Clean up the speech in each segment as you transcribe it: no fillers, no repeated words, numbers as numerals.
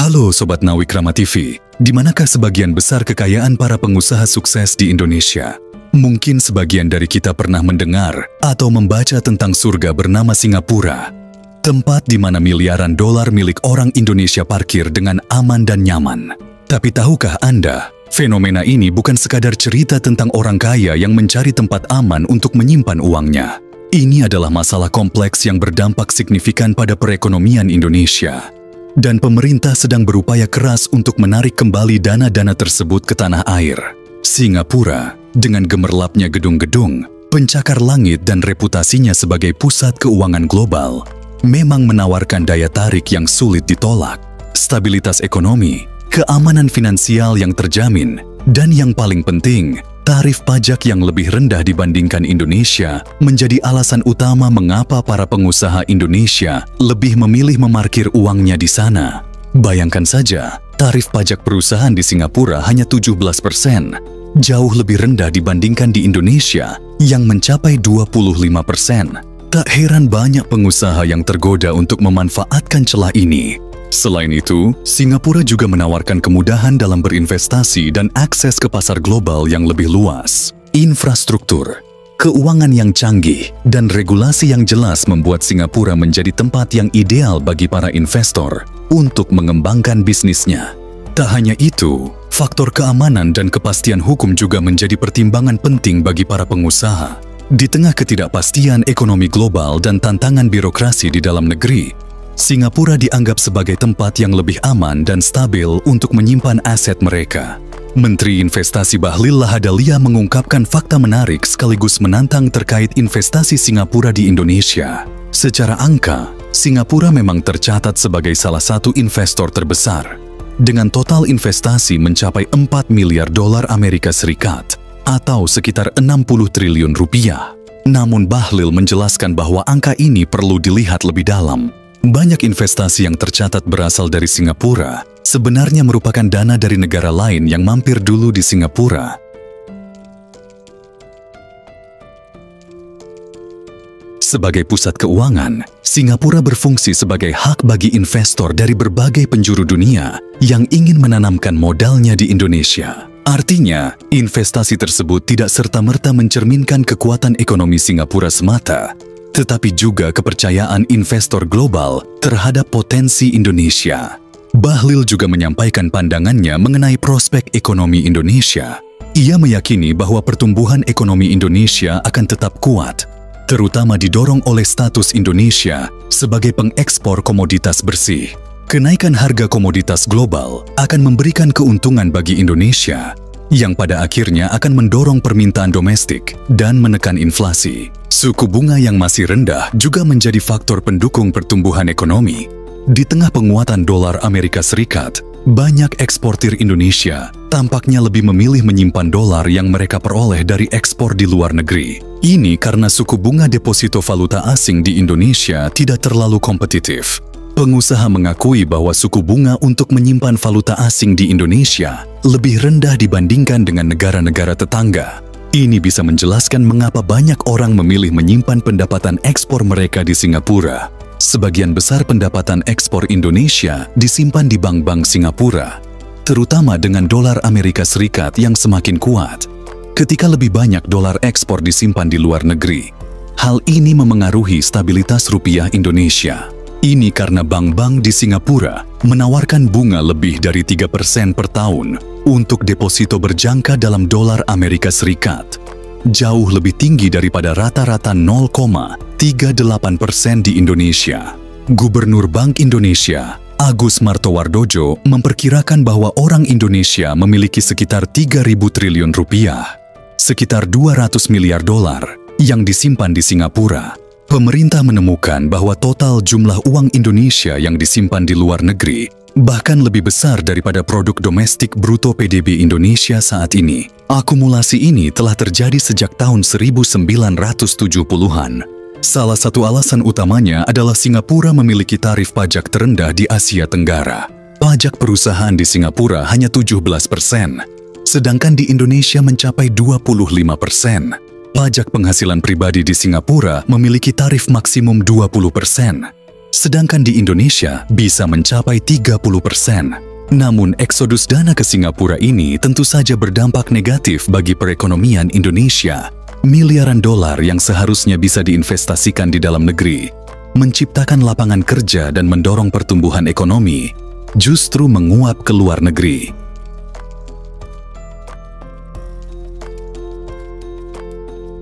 Halo Sobat Nawikrama TV, di manakah sebagian besar kekayaan para pengusaha sukses di Indonesia? Mungkin sebagian dari kita pernah mendengar atau membaca tentang surga bernama Singapura. Tempat di mana miliaran dolar milik orang Indonesia parkir dengan aman dan nyaman. Tapi tahukah Anda, fenomena ini bukan sekadar cerita tentang orang kaya yang mencari tempat aman untuk menyimpan uangnya. Ini adalah masalah kompleks yang berdampak signifikan pada perekonomian Indonesia. Dan pemerintah sedang berupaya keras untuk menarik kembali dana-dana tersebut ke tanah air. Singapura, dengan gemerlapnya gedung-gedung, pencakar langit dan reputasinya sebagai pusat keuangan global, memang menawarkan daya tarik yang sulit ditolak, stabilitas ekonomi, keamanan finansial yang terjamin, dan yang paling penting, tarif pajak yang lebih rendah dibandingkan Indonesia menjadi alasan utama mengapa para pengusaha Indonesia lebih memilih memarkir uangnya di sana. Bayangkan saja, tarif pajak perusahaan di Singapura hanya 17%, jauh lebih rendah dibandingkan di Indonesia yang mencapai 25%. Tak heran banyak pengusaha yang tergoda untuk memanfaatkan celah ini. Selain itu, Singapura juga menawarkan kemudahan dalam berinvestasi dan akses ke pasar global yang lebih luas. Infrastruktur, keuangan yang canggih, dan regulasi yang jelas membuat Singapura menjadi tempat yang ideal bagi para investor untuk mengembangkan bisnisnya. Tak hanya itu, faktor keamanan dan kepastian hukum juga menjadi pertimbangan penting bagi para pengusaha. Di tengah ketidakpastian ekonomi global dan tantangan birokrasi di dalam negeri, Singapura dianggap sebagai tempat yang lebih aman dan stabil untuk menyimpan aset mereka. Menteri Investasi Bahlil Lahadalia mengungkapkan fakta menarik sekaligus menantang terkait investasi Singapura di Indonesia. Secara angka, Singapura memang tercatat sebagai salah satu investor terbesar, dengan total investasi mencapai 4 miliar dolar Amerika Serikat atau sekitar 60 triliun rupiah. Namun Bahlil menjelaskan bahwa angka ini perlu dilihat lebih dalam. Banyak investasi yang tercatat berasal dari Singapura sebenarnya merupakan dana dari negara lain yang mampir dulu di Singapura. Sebagai pusat keuangan, Singapura berfungsi sebagai hak bagi investor dari berbagai penjuru dunia yang ingin menanamkan modalnya di Indonesia. Artinya, investasi tersebut tidak serta-merta mencerminkan kekuatan ekonomi Singapura semata, tetapi juga kepercayaan investor global terhadap potensi Indonesia. Bahlil juga menyampaikan pandangannya mengenai prospek ekonomi Indonesia. Ia meyakini bahwa pertumbuhan ekonomi Indonesia akan tetap kuat, terutama didorong oleh status Indonesia sebagai pengekspor komoditas bersih. Kenaikan harga komoditas global akan memberikan keuntungan bagi Indonesia, yang pada akhirnya akan mendorong permintaan domestik dan menekan inflasi. Suku bunga yang masih rendah juga menjadi faktor pendukung pertumbuhan ekonomi. Di tengah penguatan dolar Amerika Serikat, banyak eksportir Indonesia tampaknya lebih memilih menyimpan dolar yang mereka peroleh dari ekspor di luar negeri. Ini karena suku bunga deposito valuta asing di Indonesia tidak terlalu kompetitif. Pengusaha mengakui bahwa suku bunga untuk menyimpan valuta asing di Indonesia lebih rendah dibandingkan dengan negara-negara tetangga. Ini bisa menjelaskan mengapa banyak orang memilih menyimpan pendapatan ekspor mereka di Singapura. Sebagian besar pendapatan ekspor Indonesia disimpan di bank-bank Singapura, terutama dengan dolar Amerika Serikat yang semakin kuat. Ketika lebih banyak dolar ekspor disimpan di luar negeri, hal ini memengaruhi stabilitas rupiah Indonesia. Ini karena bank-bank di Singapura menawarkan bunga lebih dari 3% per tahun untuk deposito berjangka dalam dolar Amerika Serikat. Jauh lebih tinggi daripada rata-rata 0,38% di Indonesia. Gubernur Bank Indonesia, Agus Martowardojo, memperkirakan bahwa orang Indonesia memiliki sekitar 3.000 triliun rupiah, sekitar 200 miliar dolar yang disimpan di Singapura. Pemerintah menemukan bahwa total jumlah uang Indonesia yang disimpan di luar negeri bahkan lebih besar daripada produk domestik bruto PDB Indonesia saat ini. Akumulasi ini telah terjadi sejak tahun 1970-an. Salah satu alasan utamanya adalah Singapura memiliki tarif pajak terendah di Asia Tenggara. Pajak perusahaan di Singapura hanya 17%, sedangkan di Indonesia mencapai 25%. Pajak penghasilan pribadi di Singapura memiliki tarif maksimum 20%. sedangkan di Indonesia bisa mencapai 30%. Namun, eksodus dana ke Singapura ini tentu saja berdampak negatif bagi perekonomian Indonesia. Miliaran dolar yang seharusnya bisa diinvestasikan di dalam negeri, menciptakan lapangan kerja dan mendorong pertumbuhan ekonomi, justru menguap ke luar negeri.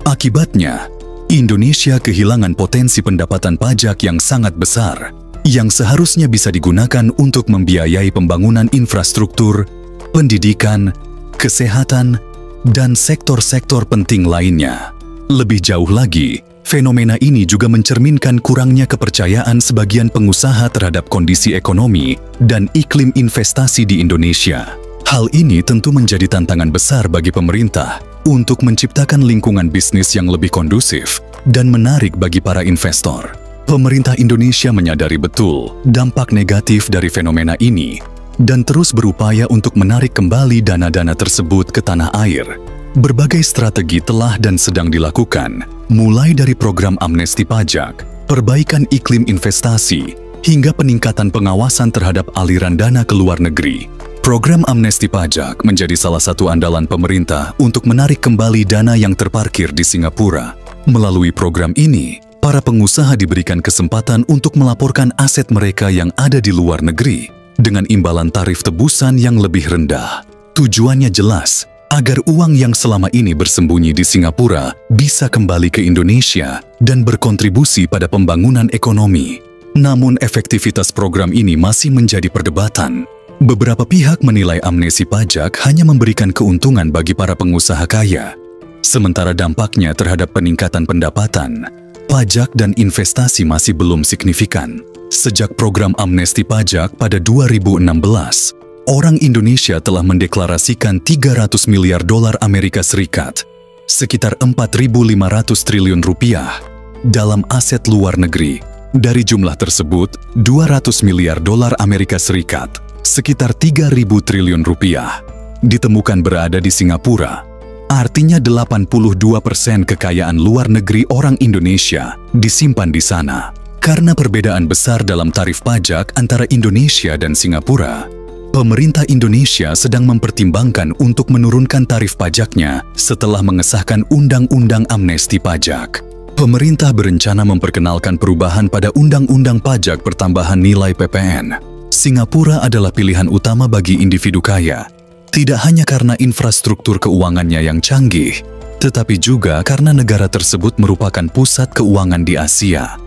Akibatnya, Indonesia kehilangan potensi pendapatan pajak yang sangat besar, yang seharusnya bisa digunakan untuk membiayai pembangunan infrastruktur, pendidikan, kesehatan, dan sektor-sektor penting lainnya. Lebih jauh lagi, fenomena ini juga mencerminkan kurangnya kepercayaan sebagian pengusaha terhadap kondisi ekonomi dan iklim investasi di Indonesia. Hal ini tentu menjadi tantangan besar bagi pemerintah untuk menciptakan lingkungan bisnis yang lebih kondusif dan menarik bagi para investor. Pemerintah Indonesia menyadari betul dampak negatif dari fenomena ini dan terus berupaya untuk menarik kembali dana-dana tersebut ke tanah air. Berbagai strategi telah dan sedang dilakukan, mulai dari program amnesti pajak, perbaikan iklim investasi, hingga peningkatan pengawasan terhadap aliran dana ke luar negeri. Program amnesti pajak menjadi salah satu andalan pemerintah untuk menarik kembali dana yang terparkir di Singapura. Melalui program ini, para pengusaha diberikan kesempatan untuk melaporkan aset mereka yang ada di luar negeri dengan imbalan tarif tebusan yang lebih rendah. Tujuannya jelas, agar uang yang selama ini bersembunyi di Singapura bisa kembali ke Indonesia dan berkontribusi pada pembangunan ekonomi. Namun efektivitas program ini masih menjadi perdebatan. Beberapa pihak menilai amnesti pajak hanya memberikan keuntungan bagi para pengusaha kaya, sementara dampaknya terhadap peningkatan pendapatan, pajak dan investasi masih belum signifikan. Sejak program amnesti pajak pada 2016, orang Indonesia telah mendeklarasikan 300 miliar dolar Amerika Serikat, sekitar 4.500 triliun rupiah, dalam aset luar negeri. Dari jumlah tersebut, 200 miliar dolar Amerika Serikat, sekitar 3.000 triliun rupiah, ditemukan berada di Singapura. Artinya 82% kekayaan luar negeri orang Indonesia disimpan di sana. Karena perbedaan besar dalam tarif pajak antara Indonesia dan Singapura, pemerintah Indonesia sedang mempertimbangkan untuk menurunkan tarif pajaknya setelah mengesahkan Undang-Undang Amnesti Pajak. Pemerintah berencana memperkenalkan perubahan pada Undang-Undang Pajak Pertambahan Nilai (PPN). Singapura adalah pilihan utama bagi individu kaya, tidak hanya karena infrastruktur keuangannya yang canggih, tetapi juga karena negara tersebut merupakan pusat keuangan di Asia.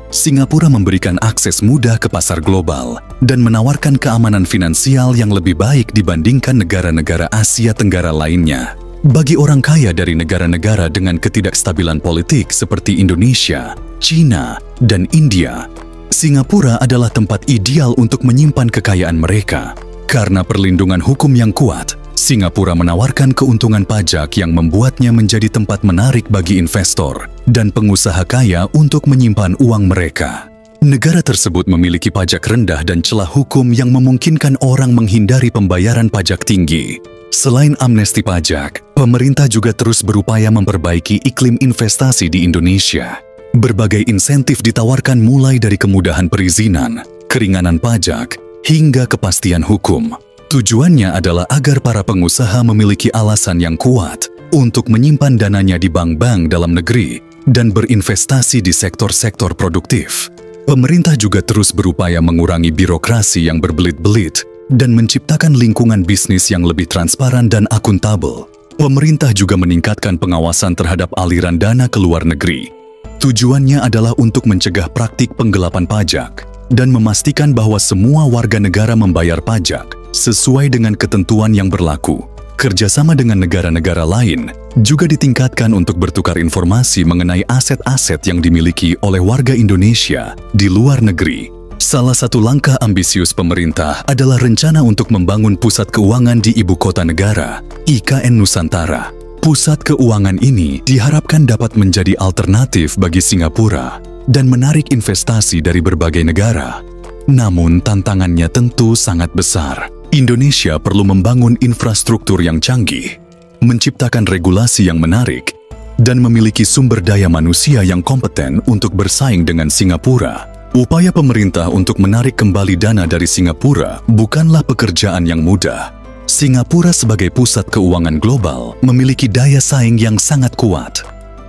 Singapura memberikan akses mudah ke pasar global dan menawarkan keamanan finansial yang lebih baik dibandingkan negara-negara Asia Tenggara lainnya. Bagi orang kaya dari negara-negara dengan ketidakstabilan politik seperti Indonesia, China, dan India, Singapura adalah tempat ideal untuk menyimpan kekayaan mereka. Karena perlindungan hukum yang kuat, Singapura menawarkan keuntungan pajak yang membuatnya menjadi tempat menarik bagi investor dan pengusaha kaya untuk menyimpan uang mereka. Negara tersebut memiliki pajak rendah dan celah hukum yang memungkinkan orang menghindari pembayaran pajak tinggi. Selain amnesti pajak, pemerintah juga terus berupaya memperbaiki iklim investasi di Indonesia. Berbagai insentif ditawarkan mulai dari kemudahan perizinan, keringanan pajak, hingga kepastian hukum. Tujuannya adalah agar para pengusaha memiliki alasan yang kuat untuk menyimpan dananya di bank-bank dalam negeri dan berinvestasi di sektor-sektor produktif. Pemerintah juga terus berupaya mengurangi birokrasi yang berbelit-belit dan menciptakan lingkungan bisnis yang lebih transparan dan akuntabel. Pemerintah juga meningkatkan pengawasan terhadap aliran dana ke luar negeri. Tujuannya adalah untuk mencegah praktik penggelapan pajak dan memastikan bahwa semua warga negara membayar pajak sesuai dengan ketentuan yang berlaku. Kerjasama dengan negara-negara lain juga ditingkatkan untuk bertukar informasi mengenai aset-aset yang dimiliki oleh warga Indonesia di luar negeri. Salah satu langkah ambisius pemerintah adalah rencana untuk membangun pusat keuangan di ibu kota negara, IKN Nusantara. Pusat keuangan ini diharapkan dapat menjadi alternatif bagi Singapura dan menarik investasi dari berbagai negara. Namun tantangannya tentu sangat besar. Indonesia perlu membangun infrastruktur yang canggih, menciptakan regulasi yang menarik, dan memiliki sumber daya manusia yang kompeten untuk bersaing dengan Singapura. Upaya pemerintah untuk menarik kembali dana dari Singapura bukanlah pekerjaan yang mudah. Singapura sebagai pusat keuangan global memiliki daya saing yang sangat kuat.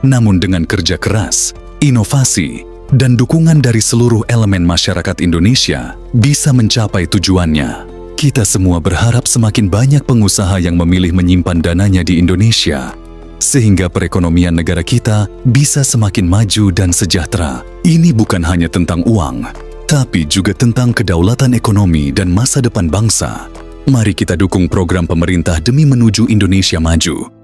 Namun dengan kerja keras, inovasi, dan dukungan dari seluruh elemen masyarakat Indonesia bisa mencapai tujuannya. Kita semua berharap semakin banyak pengusaha yang memilih menyimpan dananya di Indonesia, sehingga perekonomian negara kita bisa semakin maju dan sejahtera. Ini bukan hanya tentang uang, tapi juga tentang kedaulatan ekonomi dan masa depan bangsa. Mari kita dukung program pemerintah demi menuju Indonesia maju.